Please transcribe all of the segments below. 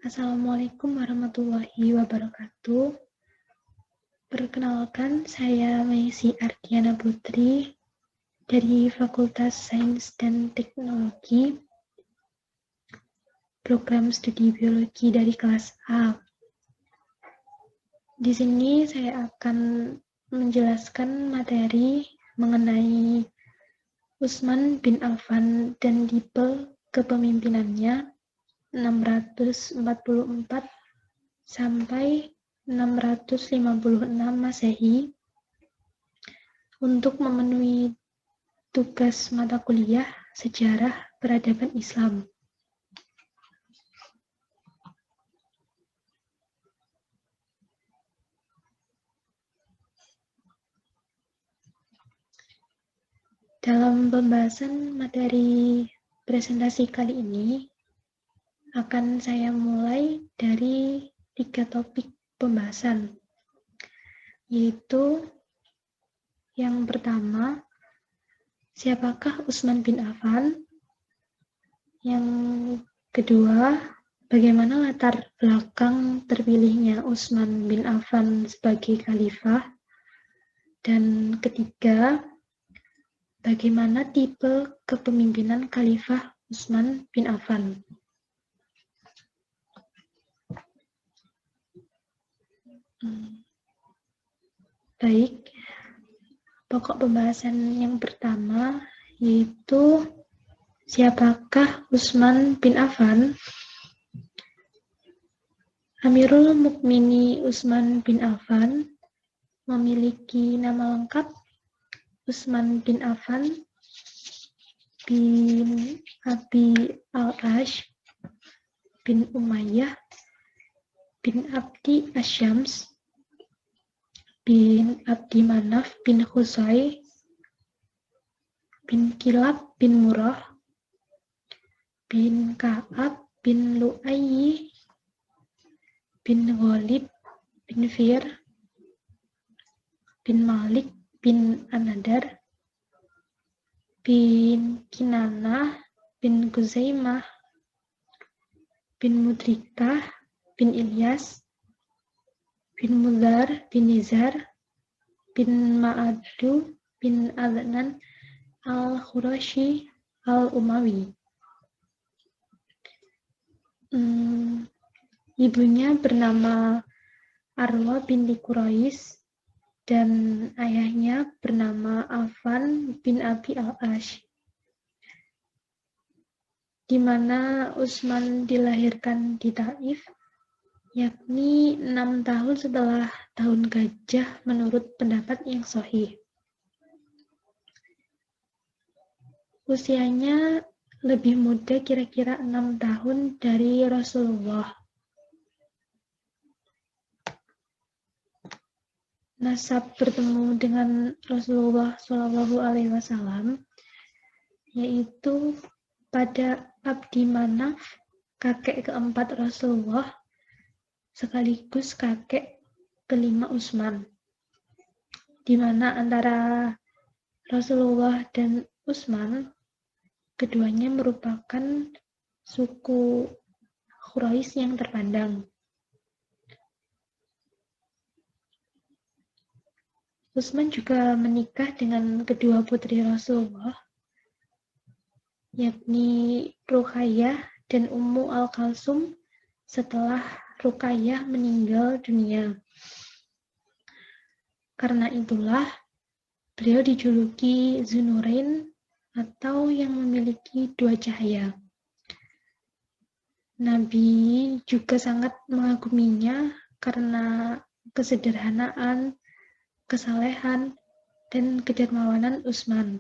Assalamualaikum warahmatullahi wabarakatuh. Perkenalkan, saya Maisi Ardiana Putri dari Fakultas Sains dan Teknologi, program studi biologi dari kelas A. Di sini saya akan menjelaskan materi mengenai Utsman bin Affan dan tipe kepemimpinannya 644 sampai 656 Masehi untuk memenuhi tugas mata kuliah Sejarah Peradaban Islam. Dalam pembahasan materi presentasi kali ini, akan saya mulai dari 3 topik pembahasan, yaitu yang pertama, siapakah Utsman bin Affan? Yang kedua, bagaimana latar belakang terpilihnya Utsman bin Affan sebagai khalifah? Dan ketiga, bagaimana tipe kepemimpinan Khalifah Utsman bin Affan? Baik, pokok pembahasan yang pertama yaitu siapakah Utsman bin Affan? Amirul Mukminin Utsman bin Affan memiliki nama lengkap Utsman bin Affan bin Abi al-Ash bin Umayyah bin Abdi Asyams bin Abdi Manaf bin Khuzai bin Kilab bin Murrah bin Ka'ab bin Lu'ayyi bin Ghalib bin Fir bin Malik bin Anadar bin Kinanah bin Kuzaimah bin Mudrikah bin Ilyas bin Mudhar bin Nizar bin Ma'adu bin Adnan al-Khurashi al-Umawi. Ibunya bernama Arwa binti Quraisy dan ayahnya bernama Affan bin Abi al-Ash, di mana Utsman dilahirkan di Taif, yakni 6 tahun setelah tahun gajah menurut pendapat yang sahih. Usianya lebih muda kira-kira 6 tahun dari Rasulullah. Nasab bertemu dengan Rasulullah SAW yaitu pada Abdi Manaf, kakek keempat Rasulullah, sekaligus kakek kelima Utsman, di mana antara Rasulullah dan Utsman keduanya merupakan suku Quraisy yang terpandang. Utsman juga menikah dengan kedua putri Rasulullah, yakni Ruqayyah dan Ummu Al-Kalsum setelah Ruqayyah meninggal dunia. Karena itulah beliau dijuluki Dzunurain atau yang memiliki 2 cahaya. Nabi juga sangat mengaguminya karena kesederhanaan, kesalehan, dan kedermawanan Utsman.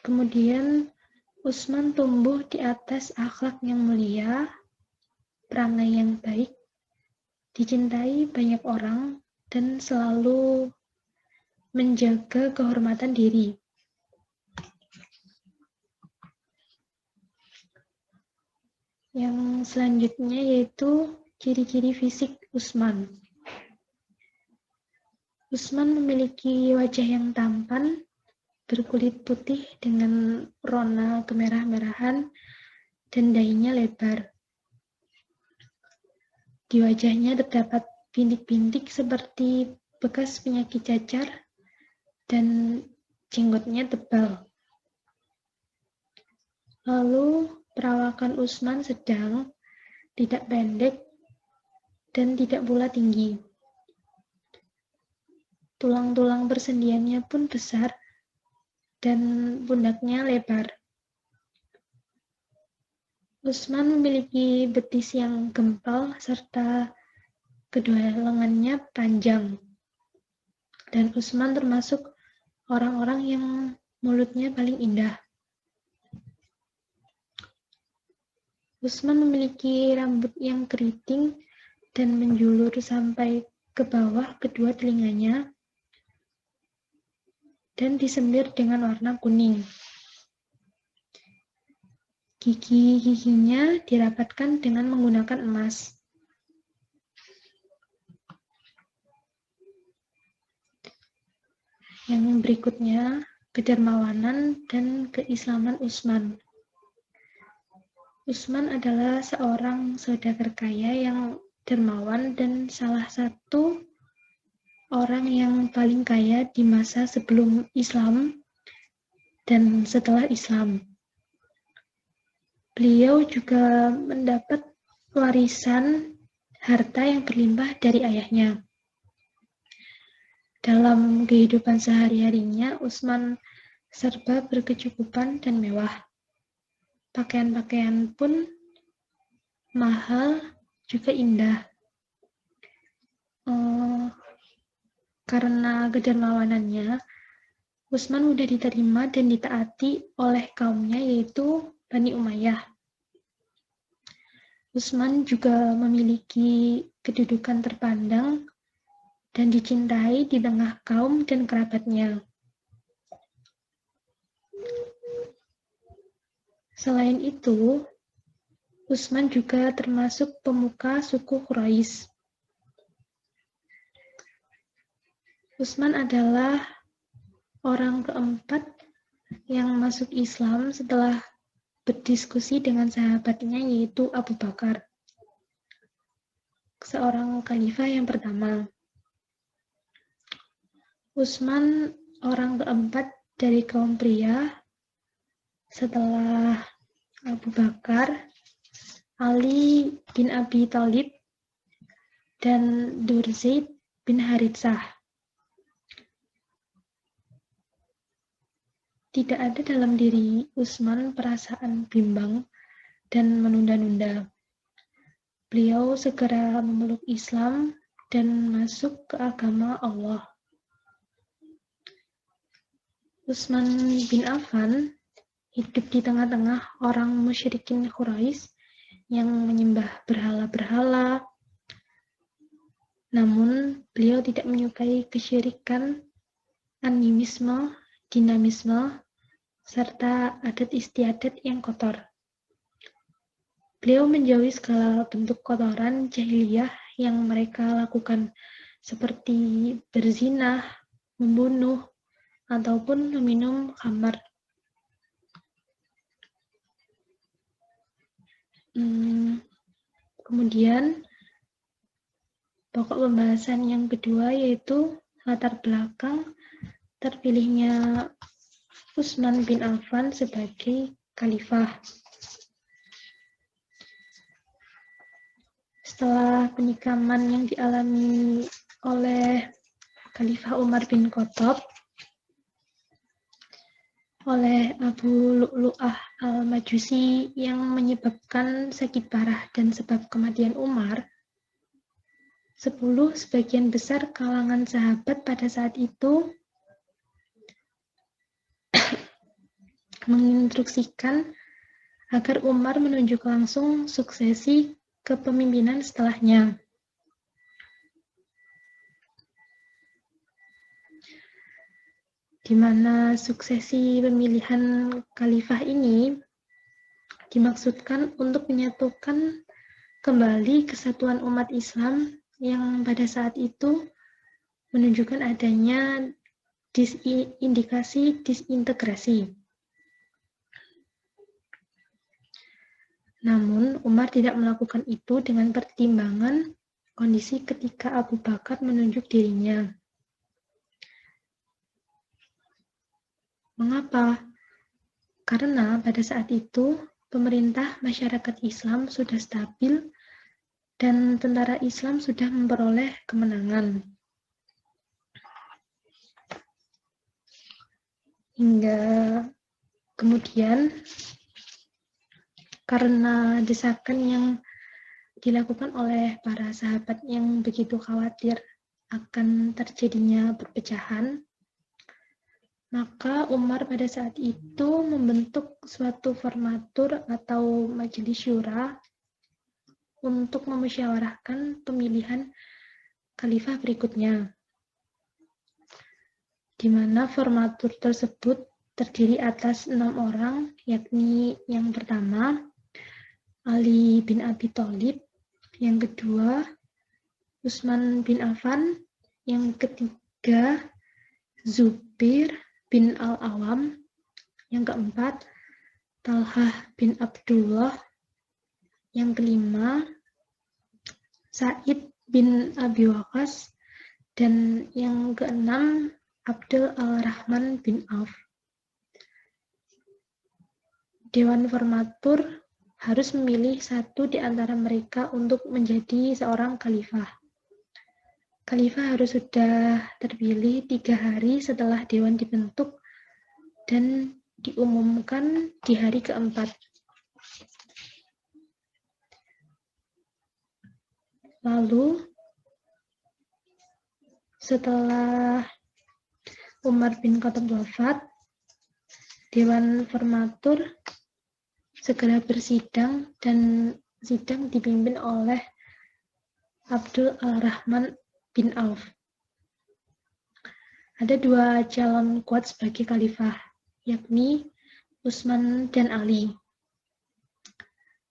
Kemudian Utsman tumbuh di atas akhlak yang mulia, perangai yang baik, dicintai banyak orang, dan selalu menjaga kehormatan diri. Yang selanjutnya yaitu ciri-ciri fisik Utsman. Utsman memiliki wajah yang tampan, berkulit putih dengan rona kemerah-merahan dan dahinya lebar. Di wajahnya terdapat bintik-bintik seperti bekas penyakit cacar dan jenggotnya tebal. Lalu perawakan Utsman sedang, tidak pendek, dan tidak pula tinggi. Tulang-tulang persendiannya pun besar dan pundaknya lebar. Utsman memiliki betis yang gempal serta kedua lengannya panjang. Dan Utsman termasuk orang-orang yang mulutnya paling indah. Utsman memiliki rambut yang keriting dan menjulur sampai ke bawah kedua telinganya dan disemir dengan warna kuning. Gigi-giginya dirapatkan dengan menggunakan emas. Yang berikutnya, kedermawanan dan keislaman Utsman. Utsman adalah seorang saudagar kaya yang dermawan dan salah satu orang yang paling kaya di masa sebelum Islam dan setelah Islam. Beliau juga mendapat warisan harta yang berlimpah dari ayahnya. Dalam kehidupan sehari-harinya, Utsman serba berkecukupan dan mewah. Pakaian-pakaian pun mahal, juga indah. Karena kedermawanannya, Utsman mudah diterima dan ditaati oleh kaumnya, yaitu Bani Umayyah. Utsman juga memiliki kedudukan terpandang dan dicintai di tengah kaum dan kerabatnya. Selain itu, Utsman juga termasuk pemuka suku Quraisy. Utsman adalah orang keempat yang masuk Islam setelah berdiskusi dengan sahabatnya, yaitu Abu Bakar, seorang khalifah yang pertama. Utsman orang keempat dari kaum pria setelah Abu Bakar, Ali bin Abi Thalib, dan Durzaid bin Haritsah. Tidak ada dalam diri Utsman perasaan bimbang dan menunda-nunda. Beliau segera memeluk Islam dan masuk ke agama Allah. Utsman bin Affan hidup di tengah-tengah orang musyrikin Quraisy yang menyembah berhala-berhala. Namun, beliau tidak menyukai kesyirikan, animisme, dinamisme, serta adat istiadat yang kotor. Beliau menjauhi segala bentuk kotoran jahiliyah yang mereka lakukan, seperti berzinah, membunuh, ataupun meminum khamar. Kemudian, pokok pembahasan yang kedua yaitu latar belakang terpilihnya Utsman bin Affan sebagai khalifah. Setelah penikaman yang dialami oleh Khalifah Umar bin Khattab oleh Abu Lu'lu'ah al-Majusi yang menyebabkan sakit parah dan sebab kematian Umar, 10 sebagian besar kalangan sahabat pada saat itu menginstruksikan agar Umar menunjuk langsung suksesi kepemimpinan setelahnya. Di mana suksesi pemilihan khalifah ini dimaksudkan untuk menyatukan kembali kesatuan umat Islam yang pada saat itu menunjukkan adanya indikasi disintegrasi. Namun, Umar tidak melakukan itu dengan pertimbangan kondisi ketika Abu Bakar menunjuk dirinya. Mengapa? Karena pada saat itu, pemerintah masyarakat Islam sudah stabil dan tentara Islam sudah memperoleh kemenangan. Hingga kemudian, karena desakan yang dilakukan oleh para sahabat yang begitu khawatir akan terjadinya perpecahan, maka Umar pada saat itu membentuk suatu formatur atau majelis syura untuk memusyawarahkan pemilihan khalifah berikutnya, di mana formatur tersebut terdiri atas 6 orang, yakni yang pertama Ali bin Abi Thalib, yang kedua Utsman bin Affan, yang ketiga Zubair bin Al-Awam, yang keempat Talhah bin Abdullah, yang kelima Sa'id bin Abi Waqqas, dan yang keenam Abdul Al-Rahman bin Auf. Dewan Formatur harus memilih satu di antara mereka untuk menjadi seorang khalifah. Khalifah harus sudah terpilih 3 hari setelah dewan dibentuk dan diumumkan di hari keempat. Lalu, setelah Umar bin Khattab wafat, Dewan Formatur segera bersidang dan sidang dipimpin oleh Abdul Al-Rahman bin Auf. Ada 2 calon kuat sebagai khalifah, yakni Utsman dan Ali.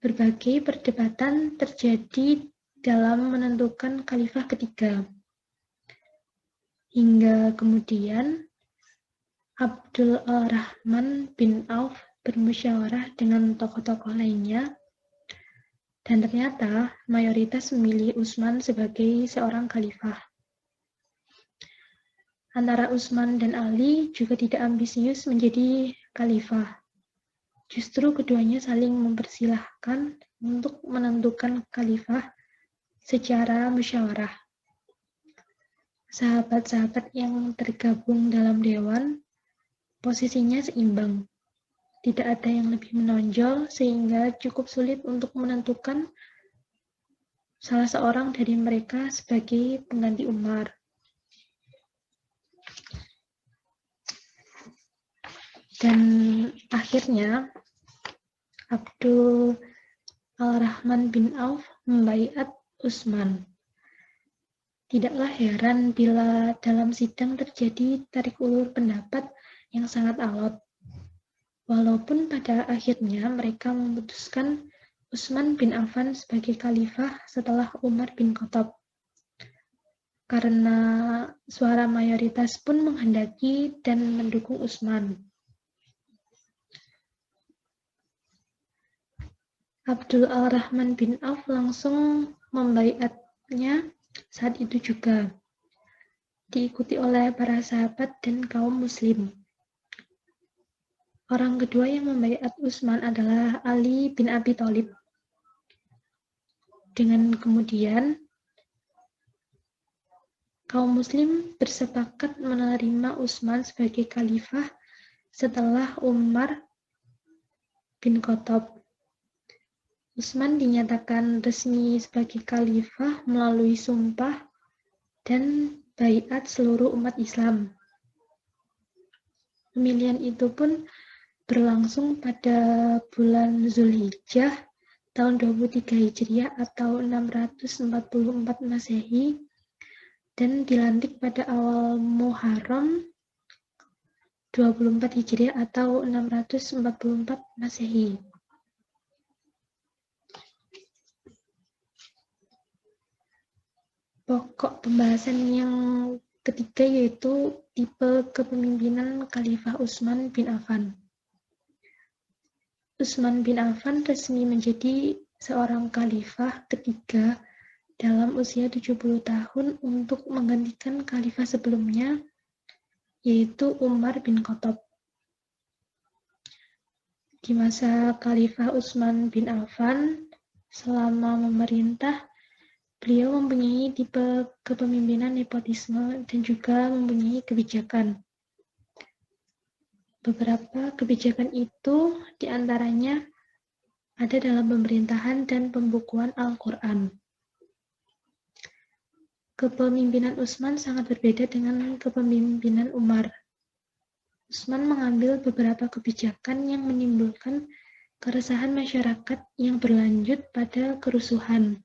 Berbagai perdebatan terjadi dalam menentukan khalifah ketiga. Hingga kemudian Abdul Al-Rahman bin Auf bermusyawarah dengan tokoh-tokoh lainnya, dan ternyata mayoritas memilih Utsman sebagai seorang khalifah. Antara Utsman dan Ali juga tidak ambisius menjadi khalifah. Justru keduanya saling mempersilahkan untuk menentukan khalifah secara musyawarah. Sahabat-sahabat yang tergabung dalam dewan posisinya seimbang. Tidak ada yang lebih menonjol sehingga cukup sulit untuk menentukan salah seorang dari mereka sebagai pengganti Umar. Dan akhirnya Abdul Al-Rahman bin Auf membaiat Utsman. Tidaklah heran bila dalam sidang terjadi tarik ulur pendapat yang sangat alot. Walaupun pada akhirnya mereka memutuskan Utsman bin Affan sebagai khalifah setelah Umar bin Khattab. Karena suara mayoritas pun menghendaki dan mendukung Utsman. Abdul Al-Rahman bin Auf langsung membaiatnya saat itu juga. Diikuti oleh para sahabat dan kaum muslim. Orang kedua yang membaiat Utsman adalah Ali bin Abi Thalib. Dengan kemudian, kaum muslim bersepakat menerima Utsman sebagai khalifah setelah Umar bin Khattab. Utsman dinyatakan resmi sebagai khalifah melalui sumpah dan baiat seluruh umat Islam. Pemilihan itu pun berlangsung pada bulan Zulhijjah tahun 23 Hijriah atau 644 Masehi dan dilantik pada awal Muharram 24 Hijriah atau 644 Masehi. Pokok pembahasan yang ketiga yaitu tipe kepemimpinan Khalifah Utsman bin Affan. Utsman bin Affan resmi menjadi seorang khalifah ketiga dalam usia 70 tahun untuk menggantikan khalifah sebelumnya, yaitu Umar bin Khattab. Di masa Khalifah Utsman bin Affan, selama memerintah, beliau mempunyai tipe kepemimpinan nepotisme dan juga mempunyai kebijakan. Beberapa kebijakan itu diantaranya ada dalam pemerintahan dan pembukuan Al-Quran. Kepemimpinan Utsman sangat berbeda dengan kepemimpinan Umar. Utsman mengambil beberapa kebijakan yang menimbulkan keresahan masyarakat yang berlanjut pada kerusuhan.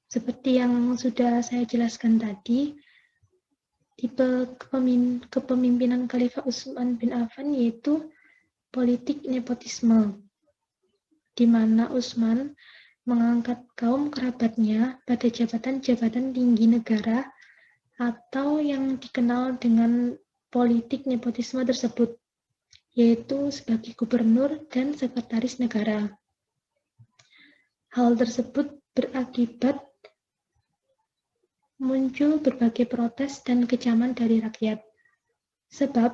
Seperti yang sudah saya jelaskan tadi, tipe kepemimpinan Khalifah Utsman bin Affan yaitu politik nepotisme, di mana Utsman mengangkat kaum kerabatnya pada jabatan-jabatan tinggi negara atau yang dikenal dengan politik nepotisme tersebut, yaitu sebagai gubernur dan sekretaris negara. Hal tersebut berakibat muncul berbagai protes dan kecaman dari rakyat. Sebab,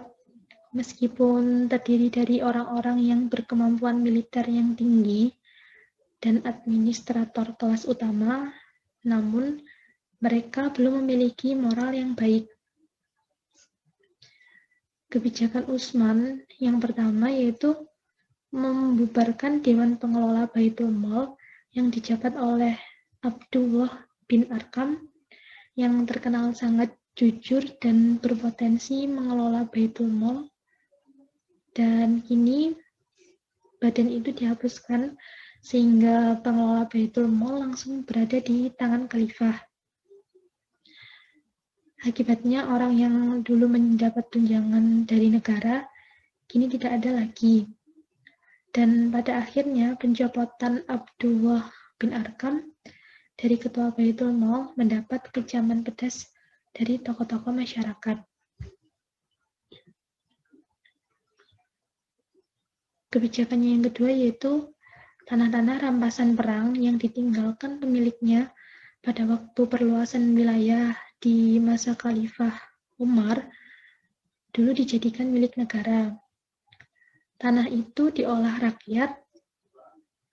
meskipun terdiri dari orang-orang yang berkemampuan militer yang tinggi dan administrator kelas utama, namun mereka belum memiliki moral yang baik. Kebijakan Utsman yang pertama yaitu membubarkan Dewan Pengelola Baitul Mal yang dijabat oleh Abdullah bin Arkam, yang terkenal sangat jujur dan berpotensi mengelola Baitul Mal, dan kini badan itu dihapuskan sehingga pengelola Baitul Mal langsung berada di tangan khalifah. Akibatnya orang yang dulu mendapat tunjangan dari negara kini tidak ada lagi, dan pada akhirnya pencopotan Abdullah bin Arkam dari ketua Baitul Mal mendapat kecaman pedas dari tokoh-tokoh masyarakat. Kebijakannya yang kedua yaitu tanah-tanah rampasan perang yang ditinggalkan pemiliknya pada waktu perluasan wilayah di masa Khalifah Umar dulu dijadikan milik negara. Tanah itu diolah rakyat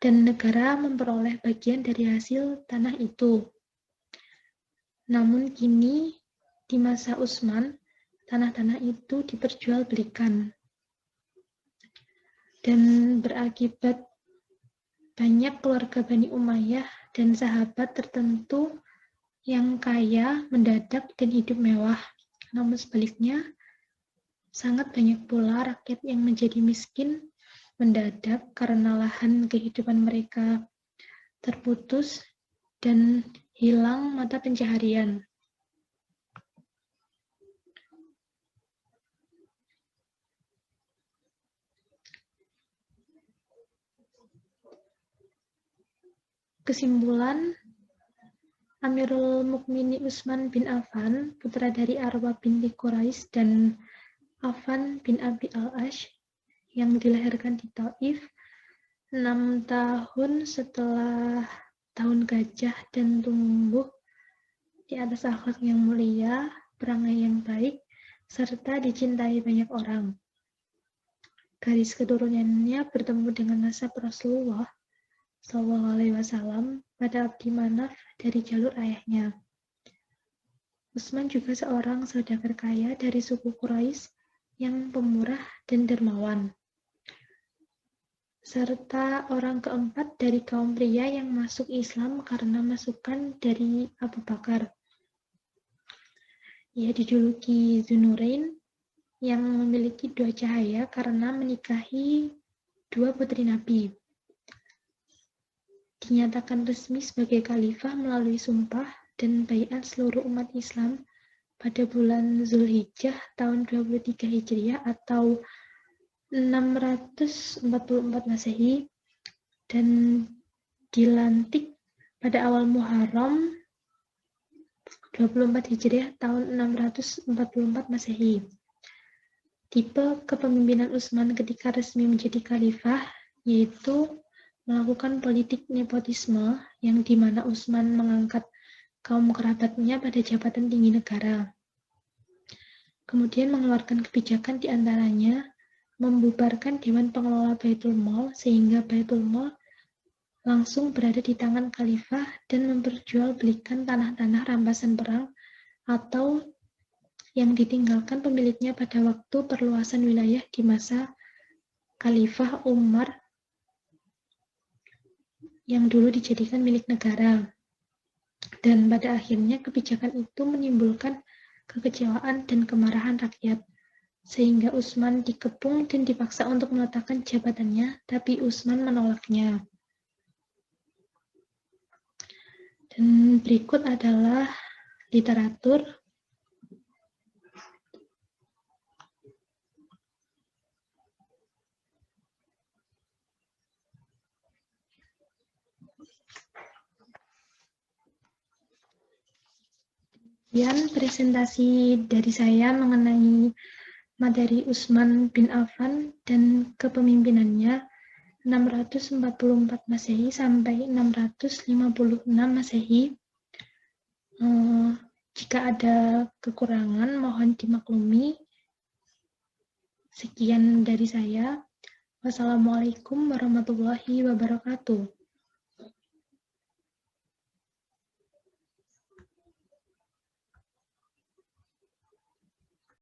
dan negara memperoleh bagian dari hasil tanah itu. Namun kini, di masa Utsman, tanah-tanah itu diperjualbelikan. Dan berakibat banyak keluarga Bani Umayyah dan sahabat tertentu yang kaya mendadak dan hidup mewah. Namun sebaliknya, sangat banyak pula rakyat yang menjadi miskin mendadak karena lahan kehidupan mereka terputus dan hilang mata pencaharian. Kesimpulan, Amirul Mukminin Utsman bin Affan, putra dari Arwa binti Quraisy dan Affan bin Abi al-Ash, yang dilahirkan di Taif 6 tahun setelah tahun gajah dan tumbuh di atas akhlak yang mulia, perangai yang baik, serta dicintai banyak orang. Garis keturunannya bertemu dengan nasab Rasulullah SAW pada Abdi Manaf dari jalur ayahnya. Utsman juga seorang saudagar kaya dari suku Quraisy yang pemurah dan dermawan, serta orang keempat dari kaum pria yang masuk Islam karena masukan dari Abu Bakar. Ia dijuluki Dzunurain, yang memiliki 2 cahaya karena menikahi 2 putri Nabi. Dinyatakan resmi sebagai khalifah melalui sumpah dan baiat seluruh umat Islam pada bulan Zulhijjah tahun 23 Hijriah atau 644 Masehi, dan dilantik pada awal Muharram 24 Hijriah tahun 644 Masehi. Tipe kepemimpinan Utsman ketika resmi menjadi khalifah yaitu melakukan politik nepotisme yang dimana Utsman mengangkat kaum kerabatnya pada jabatan tinggi negara. Kemudian mengeluarkan kebijakan diantaranya membubarkan Dewan Pengelola Baitul Mal sehingga Baitul Mal langsung berada di tangan khalifah dan memperjualbelikan tanah-tanah rampasan perang atau yang ditinggalkan pemiliknya pada waktu perluasan wilayah di masa Khalifah Umar yang dulu dijadikan milik negara. Dan pada akhirnya kebijakan itu menimbulkan kekecewaan dan kemarahan rakyat, sehingga Utsman dikepung dan dipaksa untuk meletakkan jabatannya, tapi Utsman menolaknya. Dan berikut adalah literatur. Kemudian presentasi dari saya mengenai materi Utsman bin Affan dan kepemimpinannya 644 Masehi sampai 656 Masehi. Jika ada kekurangan, mohon dimaklumi. Sekian dari saya. Wassalamualaikum warahmatullahi wabarakatuh.